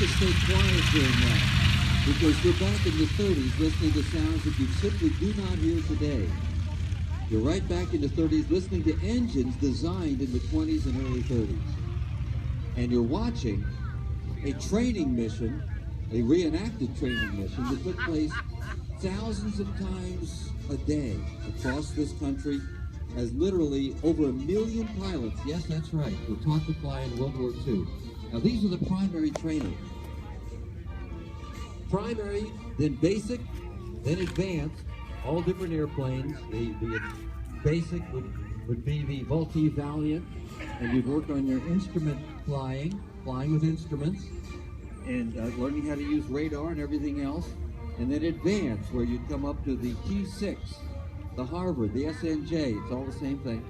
to stay quiet during that because you're back in the 30s listening to sounds that you simply do not hear today. You're right back in the 30s listening to engines designed in the 20s and early 30s. And you're watching a training mission, a reenacted training mission that took place thousands of times a day across this country, as literally over 1 million pilots, yes, that's right, were taught to fly in World War II. Now, these are the primary trainers. Primary, then basic, then advanced, all different airplanes. The basic would be the Vultee Valiant, and you'd work on your instrument flying with instruments, and learning how to use radar and everything else. And then advanced, where you'd come up to the T6, the Harvard, the SNJ, it's all the same thing.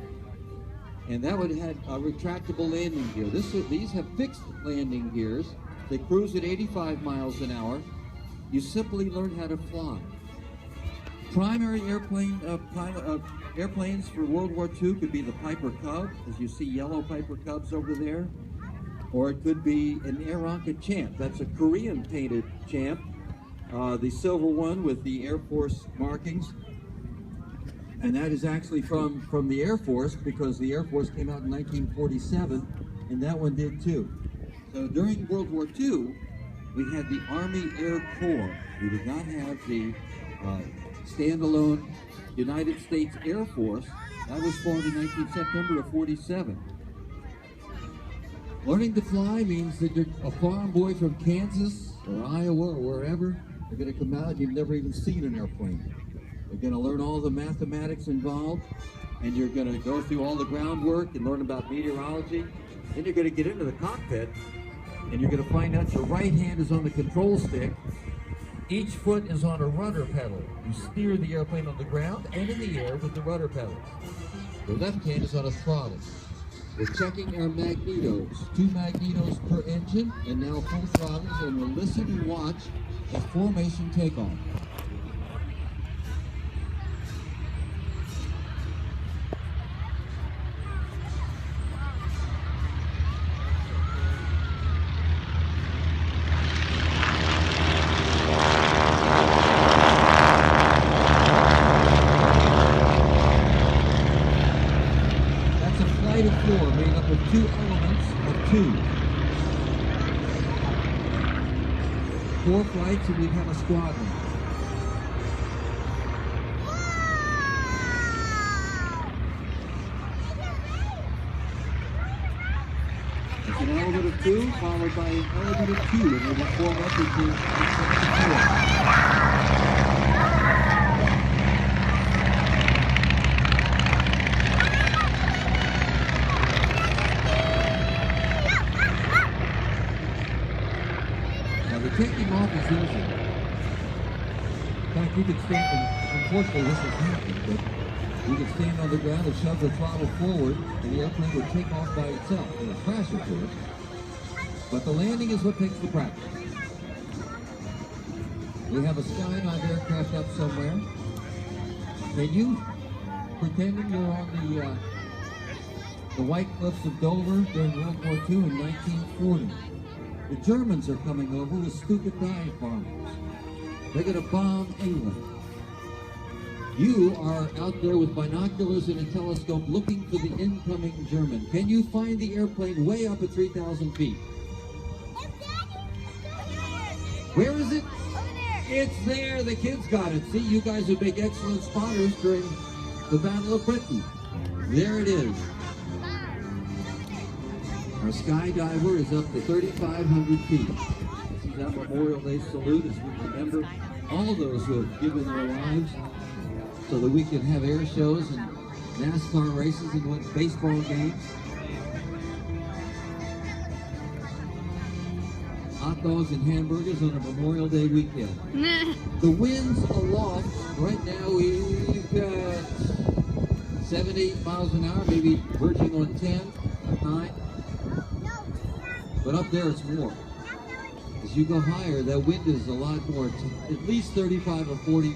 And that would have a retractable landing gear. These have fixed landing gears. They cruise at 85 miles an hour. You simply learn how to fly. Primary airplanes for World War II could be the Piper Cub, as you see yellow Piper Cubs over there. Or it could be an Aeronca Champ. That's a Korean painted Champ. The silver one with the Air Force markings. And that is actually from the Air Force, because the Air Force came out in 1947, and that one did too. So during World War II, we had the Army Air Corps. We did not have the standalone United States Air Force. That was formed in September of 47. Learning to fly means that you're a farm boy from Kansas or Iowa or wherever. You're going to come out and you've never even seen an airplane. You're going to learn all the mathematics involved, and you're going to go through all the groundwork and learn about meteorology. Then you're going to get into the cockpit, and you're going to find out your right hand is on the control stick. Each foot is on a rudder pedal. You steer the airplane on the ground and in the air with the rudder pedals. Your left hand is on a throttle. We're checking our magnetos. 2 magnetos per engine, and now full throttles, and we'll listen and watch as formation takeoff. Floor made up of 2 elements of 2. 4 flights and we have a squadron. It's an element of 2 followed by an element of 2, and it will form up into a 4. Taking off is easy. In fact, you could stand, and unfortunately this has happened, but you could stand on the ground and shove the throttle forward, and the airplane would take off by itself. It'll crash, of course. But the landing is what takes the practice. We have a skydive aircraft up somewhere. Can you, pretending you're on the White Cliffs of Dover during World War II in 1940? The Germans are coming over with stupid dive bombers. They're going to bomb England. You are out there with binoculars and a telescope looking for the incoming German. Can you find the airplane way up at 3,000 feet? Where is it? Over there. It's there. The kids got it. See, you guys would make excellent spotters during the Battle of Britain. There it is. Our skydiver is up to 3,500 feet. This is our Memorial Day salute as we remember all those who have given their lives so that we can have air shows and NASCAR races and win baseball games. Hot dogs and hamburgers on a Memorial Day weekend. The winds aloft, right now we've got 7, 8 miles an hour, maybe verging on 10, 9. But up there it's more. As you go higher, that wind is a lot more. At least 35 or 40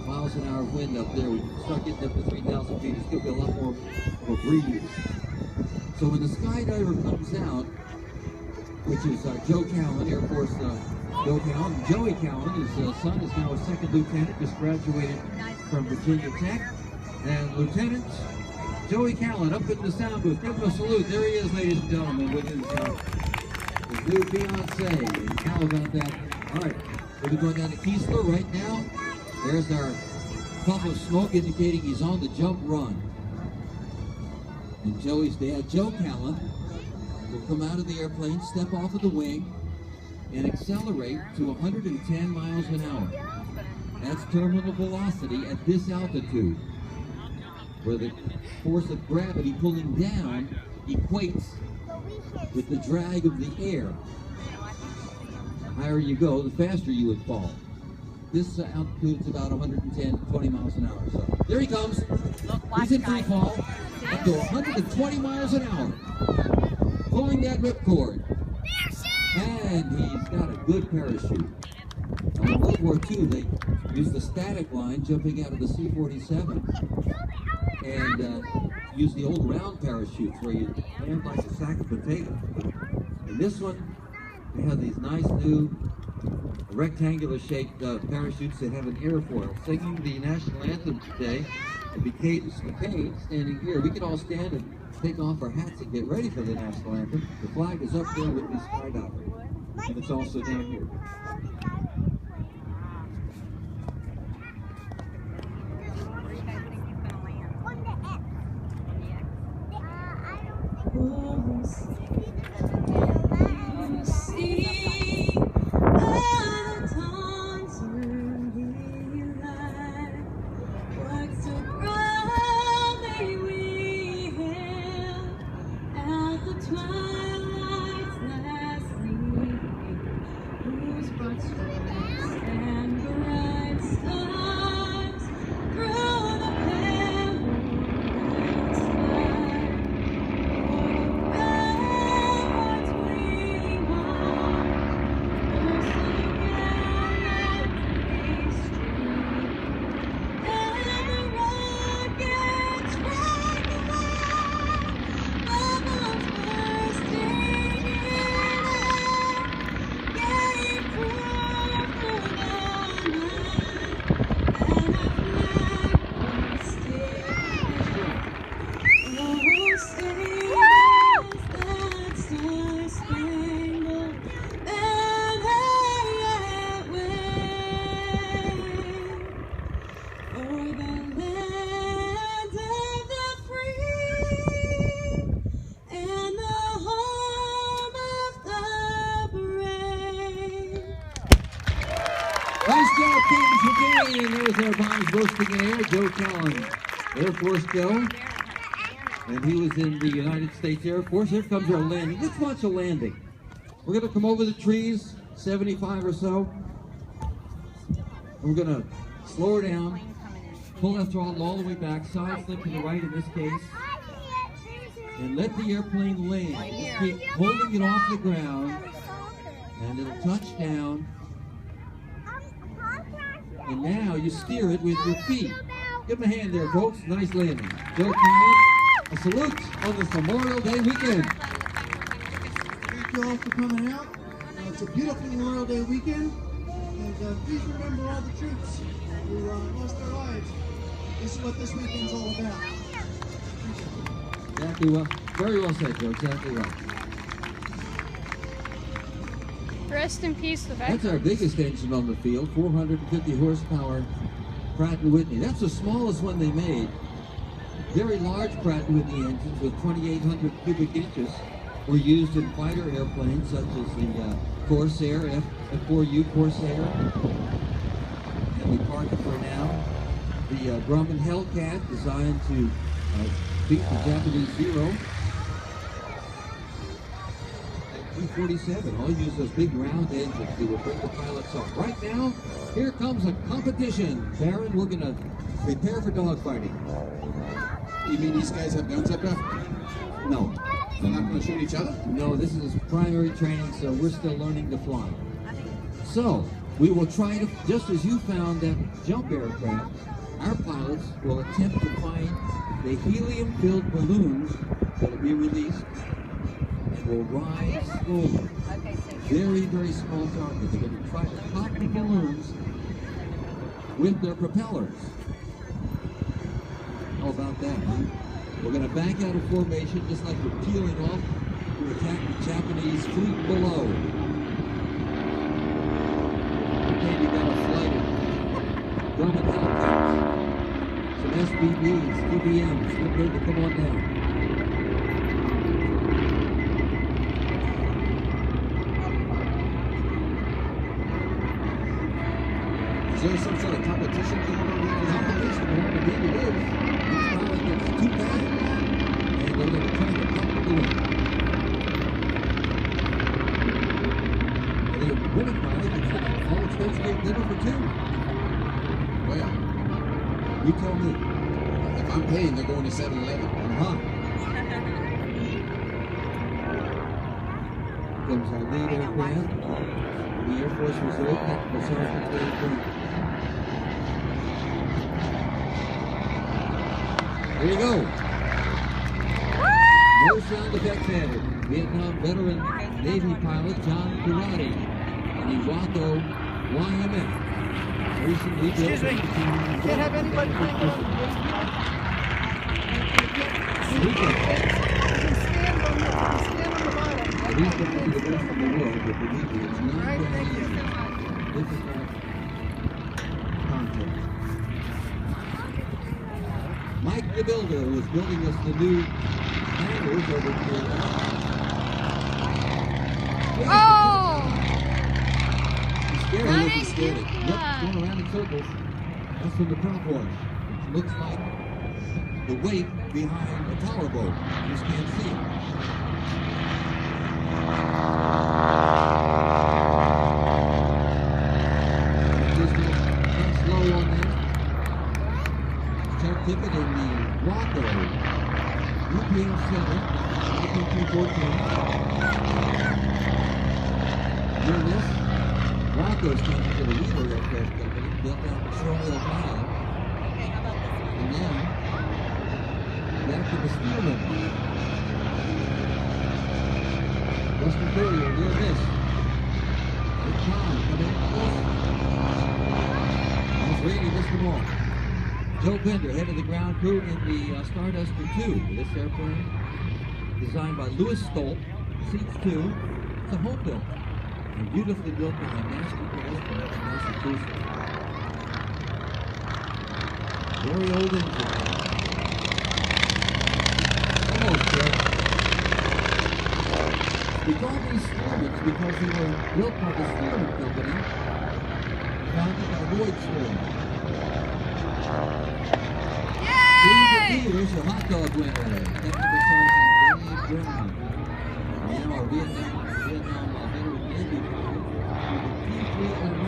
miles an hour wind up there. We start getting up to 3,000 feet. It's going to be a lot more of a breeze. So when the skydiver comes out, which is Joe Callan, Air Force Joe Callan. Joey Callan, his son, is now a second lieutenant, just graduated from Virginia Tech. And Lieutenant Joey Callan up in the sound booth. Give him a salute. There he is, ladies and gentlemen, with his new fiancée. How about that? All right, we'll be going down to Keesler right now. There's our puff of smoke indicating he's on the jump run. And Joey's dad, Joe Callan, will come out of the airplane, step off of the wing, and accelerate to 110 miles an hour. That's terminal velocity at this altitude, where the force of gravity pulling down equates with the drag of the air. The higher you go, the faster you would fall. This altitude is about 110, 20 miles an hour. So there he comes. He's in free fall, up to 120 miles an hour, pulling that ripcord. And he's got a good parachute. In World War II, they used the static line jumping out of the C-47 and used the old round parachutes where you land like a sack of potatoes. And this one, they have these nice new rectangular shaped parachutes that have an airfoil. Singing the national anthem today, and McCain standing here. We can all stand and take off our hats and get ready for the national anthem. The flag is up there with the skydiver, and it's also down here. Nice job, Kings again. There's our bombs bursting in air. Joe Callan, Air Force Joe. And he was in the United States Air Force. Here comes our landing. Let's watch a landing. We're going to come over the trees, 75 or so. We're going to slow her down, pull that throttle all the way back, side flip to the right in this case, and let the airplane land. Just keep holding it off the ground, and it'll touch down. And now you steer it with your feet. Give him a hand there, folks. Nice landing. Joe Callan, a salute on this Memorial Day weekend. Thank you all for coming out. It's a beautiful Memorial Day weekend. And please remember all the troops who lost their lives. This is what this weekend's all about. Exactly well. Very well said, Joe. Exactly right. Rest in peace, the veterans. That's our biggest engine on the field, 450 horsepower Pratt & Whitney. That's the smallest one they made. Very large Pratt & Whitney engines with 2,800 cubic inches were used in fighter airplanes such as the Corsair, F-4U Corsair. And we park it for now. The Grumman Hellcat, designed to beat the Japanese Zero. T-47, all use those big round engines that will bring the pilots up. Right now, here comes a competition. Baron, we're going to prepare for dogfighting. You mean these guys have guns up there? No. They're not going to shoot each other? No, this is primary training, so we're still learning to fly. So, we will try to, just as you found that jump aircraft, our pilots will attempt to find the helium-filled balloons that will be released. will rise slowly. Very, very small target. They're going to try to pop the balloons with their propellers. How about that, huh? We're going to back out of formation just like we're peeling off to attack the Japanese fleet below. Okay, we got a flight of German helicopters, some SBBs, TBMs, get ready to come on down. Is there some sort of competition going on here? Competition, but indeed it is. It's not like it's too bad, and they're going to try to pop the balloon. And they're winning by it. It's an all-expense dinner for two. Well, You tell me. if I'm paying, they're going to 7-Eleven. Uh-huh. Comes our lead aircraft, the Air Force Reserve, Technical Sergeant Dave Green. Here you go. No sound effects added. Vietnam veteran Navy pilot John Karate and the Waco YMF. Recently built. Excuse me. Can't have anybody playing on the It is going to be the best in the world, but believe me, it's not Right, going to thank be you. difficult content. Mike the Builder, who is building us the new hangars over here. Oh! He's scared. Why He did looks scared. you do Yep, that? going around in circles. That's from the prop wash. It looks like the wake behind a tower boat. You just can't see it. Just slow on there. Chuck Tippett in the Waco UPM 7, UPM 14. Near this, Waco's coming to the Wheeler Aircraft Company, built out in Troy, Ohio. And now, back to the Spearman. Western Courier, near this. And Tom coming in close. Almost Randy missed them all. Joe Bender, head of the ground crew in the Starduster 2. This airplane, designed by Louis Stolt, seats 2. It's a home built and beautifully built by a master craftsman from Massachusetts. Very old engine. Almost there. We call these Stearmans because they were built by the Stearman Company, founded by Lloyd Stearman. Here's your hot dog winner, Technical Sergeant Dave Brown. Now our Vietnam veteran Navy pilot with the P-309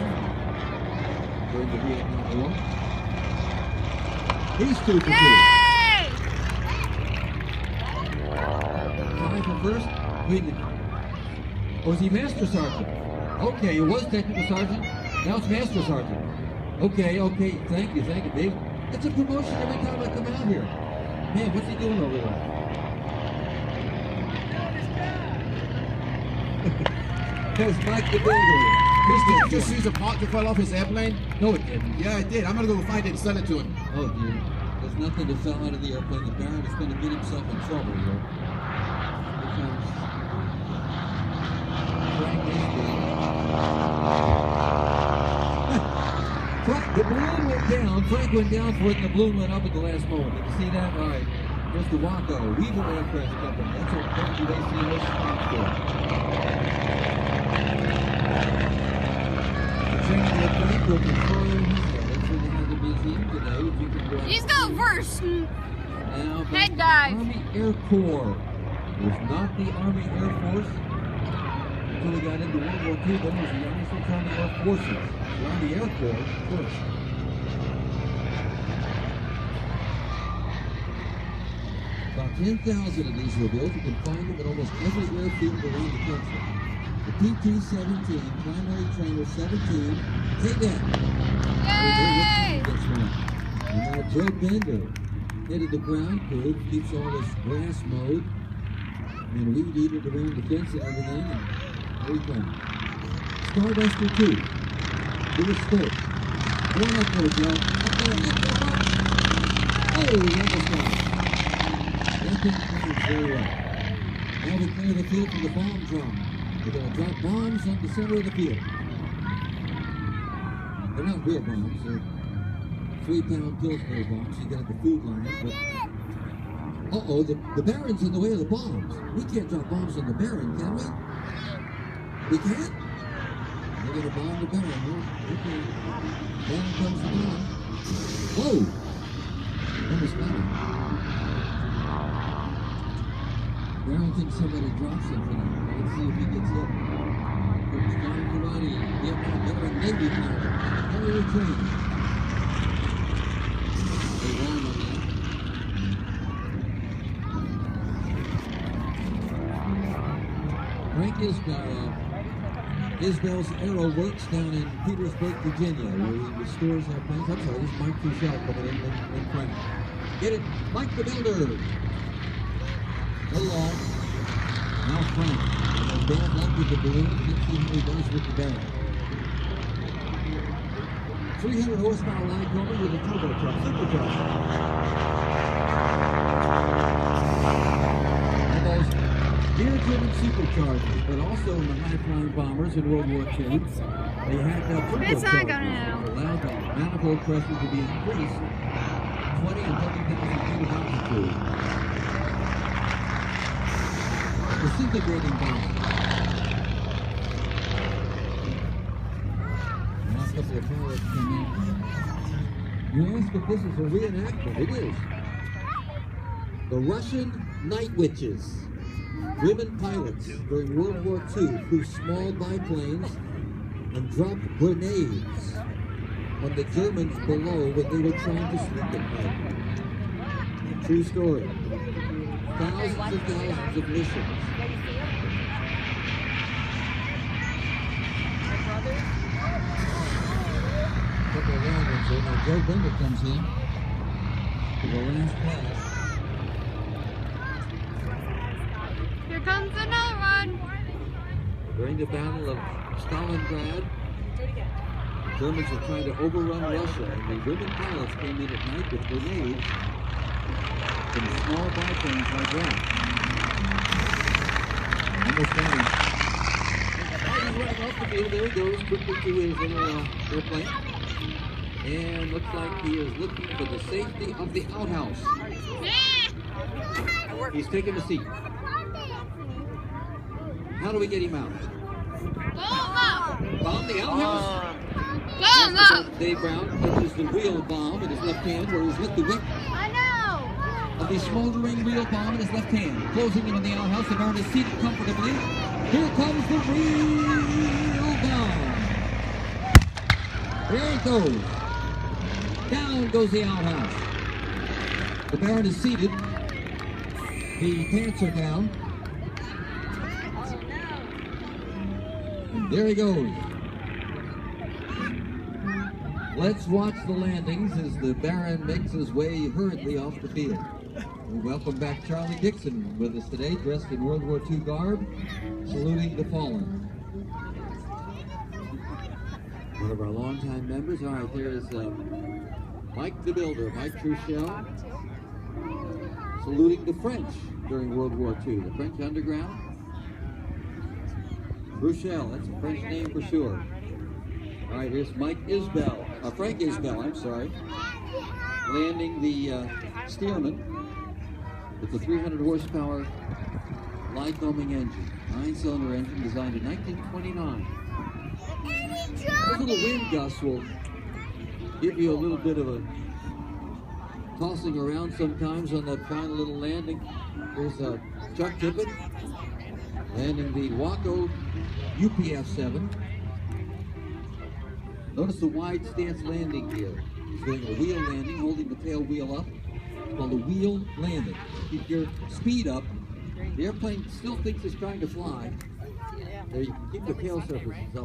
during the Vietnam War. He's 2 for 2. Time for first. Was he Master Sergeant? Okay, it was Technical Sergeant. Now it's Master Sergeant. Okay, thank you, Dave. It's a promotion every time I come out here. Man, what's he doing over there? There's Mike the Builder. Did just use a part to fall off his airplane? No, it didn't. Yeah, it did. I'm gonna go find it and sell it to him. Oh, dear. There's nothing that fell out of the airplane. The Baron is going to get himself in trouble here. Here comes Frank Eastwood. The balloon went down. Frank went down for it, and the balloon went up at the last moment. Did you see that? All right. There's the Waco Weaver Aircraft Company. That's what WACS stands for. The training airplane will confirm. That's where they have the museum today. If you can go out. He's the worst. Now, Head dive. Army Air Corps was not the Army Air Force until we got into World War II. Then it was the Army Army Air Forces. The Army Air Corps first. About 10,000 of these were built. You can find them at almost every airfield around the country. The PT-17, primary trainer 17, take that. Yay! That's right. And now Joe Bender, head of the ground crew, keeps all this grass mowed. and weed eater around the fence and everything. And there he comes. Starbuster 2. Do a sport. Going up there, Joe. Up there, up there. Oh, he almost got it. That thing moves very well. Now we clear the field for the bomb drop. They're going to drop bombs on the center of the field. They're not real bombs. They're 3-pound Pillsbury bombs. You got the food line, but uh-oh, the Baron's in the way of the bombs. We can't drop bombs on the Baron, can we? We can't? They're going to bomb the Baron. Okay. Baron comes down. Whoa! Almost got it. Baron thinks somebody dropped something. Let's see if he gets hit. Comes John Karate. Yep, Baron Navy pilot. Very trained. They won on that. Frank Isbell's Aero Works down in Petersburg, Virginia, where he restores our planes. I'm sorry, this is Mike Truchell coming in Frank. Get it, Mike the Builder. Hello. Now Frank. Bad luck with the balloon. Let's see how he does with the barrel. 300 horsepower line coming with a turbo truck, supercharger. Almost gear-driven superchargers, but also in the high-flying bombers in World War II, they had It's not turbochargers going to. that allowed the manifold pressure to be increased 20 and 30,000 feet of altitude. Disintegrating bomb. Now a couple of pilots come in. You ask if this is a reenactment. It is. The Russian Night Witches. Women pilots during World War II flew small biplanes and dropped grenades on the Germans below when they were trying to sleep at night. True story. Thousands and thousands of missions. Couple of long ones there. Now Joe Bender comes in for the last pass. Here comes another one. During the Battle of Stalingrad, the Germans were trying to overrun Russia, and the German pilots came in at night with grenades from small biplanes like that. Almost got him. He's running off the field. There he goes, quickly to his little airplane. And looks like he is looking for the safety of the outhouse. He's taking a seat. How do we get him out? Bomb the outhouse? Go up. Dave Brown touches the wheel bomb in his left hand, where he's lit the wick I know. of the smoldering wheel bomb in his left hand. Closing in on the outhouse, the Baron is seated comfortably. Here comes the wheel bomb. There it goes. Down goes the outhouse. The Baron is seated. The pants are down. And there he goes. Let's watch the landings as the Baron makes his way hurriedly off the field. We welcome back Charlie Dixon with us today, dressed in World War II garb, saluting the fallen. One of our longtime members. All right, there's Mike the Builder, Mike Truchell, saluting the French during World War II, the French underground. Truchell, that's a French name for sure. All right, here's Frank Isbell, I'm sorry, landing the Stearman with the 300 horsepower Lycoming engine, 9-cylinder engine designed in 1929. Those little wind gusts will give you a little bit of a tossing around sometimes on that final little landing. There's Chuck Tippett landing the Waco UPF-7. Notice the wide stance landing here. He's doing a wheel landing, holding the tail wheel up. It's called a wheel landing. Keep your speed up. The airplane still thinks it's trying to fly. There, you keep the tail surfaces up.